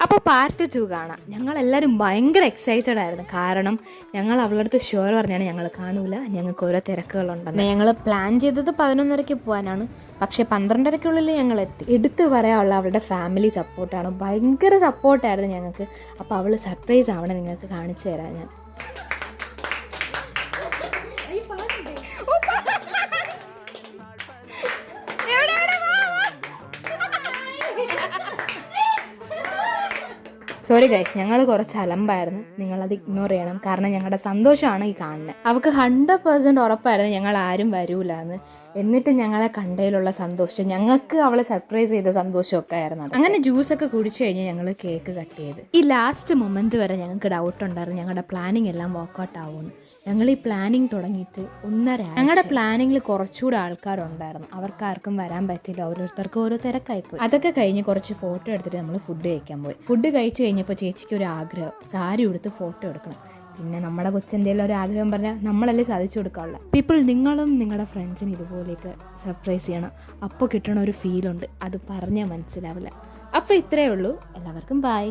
അപ്പോൾ പാർട്ട് 2 കാണാം. ഞങ്ങളെല്ലാവരും ഭയങ്കര എക്സൈറ്റഡ് ആയിരുന്നു. കാരണം ഞങ്ങൾ അവളുടെ അടുത്ത് ഷുവർ പറഞ്ഞാണ് ഞങ്ങൾ കാണൂല, ഞങ്ങൾക്ക് ഓരോ തിരക്കുകളുണ്ടെന്ന്. ഞങ്ങൾ പ്ലാൻ ചെയ്തത് 11:30 പോകാനാണ്, പക്ഷേ 12:30 ഞങ്ങൾ എത്തി. എടുത്തു പറയാനുള്ള അവളുടെ ഫാമിലി സപ്പോർട്ടാണ്, ഭയങ്കര സപ്പോർട്ടായിരുന്നു ഞങ്ങൾക്ക്. അപ്പോൾ അവൾ സർപ്രൈസ് ആവണം, നിങ്ങൾക്ക് കാണിച്ചു തരാം ഞാൻ. സോറി ഗൈസ്, ഞങ്ങൾ കുറച്ച് അലമ്പായിരുന്നു, നിങ്ങളത് ഇഗ്നോർ ചെയ്യണം. കാരണം ഞങ്ങളുടെ സന്തോഷമാണ് ഈ കാണുന്നത്. അവൾക്ക് 100% ഉറപ്പായിരുന്നു ഞങ്ങൾ ആരും വരൂല എന്ന്. എന്നിട്ട് ഞങ്ങളെ കണ്ടതിലുള്ള സന്തോഷം, ഞങ്ങൾക്ക് അവളെ സർപ്രൈസ് ചെയ്ത സന്തോഷമൊക്കെ ആയിരുന്നു അത്. അങ്ങനെ ജ്യൂസൊക്കെ കുടിച്ചു കഴിഞ്ഞ് ഞങ്ങൾ കേക്ക് കട്ട് ചെയ്ത്. ഈ ലാസ്റ്റ് മൊമെന്റ് വരെ ഞങ്ങൾക്ക് ഡൗട്ട് ഉണ്ടായിരുന്നു ഞങ്ങളുടെ പ്ലാനിങ് എല്ലാം വർക്കൗട്ട് ആവുമെന്ന്. ഞങ്ങൾ ഈ പ്ലാനിങ് തുടങ്ങിയിട്ട് 1.5 ഞങ്ങളുടെ പ്ലാനിങ്ങിൽ കുറച്ചുകൂടെ ആൾക്കാരുണ്ടായിരുന്നു. അവർക്കാർക്കും വരാൻ പറ്റില്ല, ഓരോരുത്തർക്കും ഓരോ തിരക്കായിപ്പോയി. അതൊക്കെ കഴിഞ്ഞ് കുറച്ച് ഫോട്ടോ എടുത്തിട്ട് നമ്മൾ ഫുഡ് കഴിക്കാൻ പോയി. ഫുഡ് കഴിച്ച് കഴിഞ്ഞപ്പോൾ ചേച്ചിക്ക് ഒരു ആഗ്രഹം, സാരി ഉടുത്ത് ഫോട്ടോ എടുക്കണം. പിന്നെ നമ്മുടെ കൊച്ചെന്തെങ്കിലും ഒരു ആഗ്രഹം പറഞ്ഞാൽ നമ്മളല്ലേ സാധിച്ചു കൊടുക്കാനുള്ള. പീപ്പിൾ, നിങ്ങളും നിങ്ങളുടെ ഫ്രണ്ട്സിന് ഇതുപോലെയൊക്കെ സർപ്രൈസ് ചെയ്യണം. അപ്പോൾ കിട്ടണ ഒരു ഫീലുണ്ട്, അത് പറഞ്ഞാൽ മനസ്സിലാവില്ല. അപ്പോൾ ഇത്രയേ ഉള്ളൂ. എല്ലാവർക്കും ബൈ.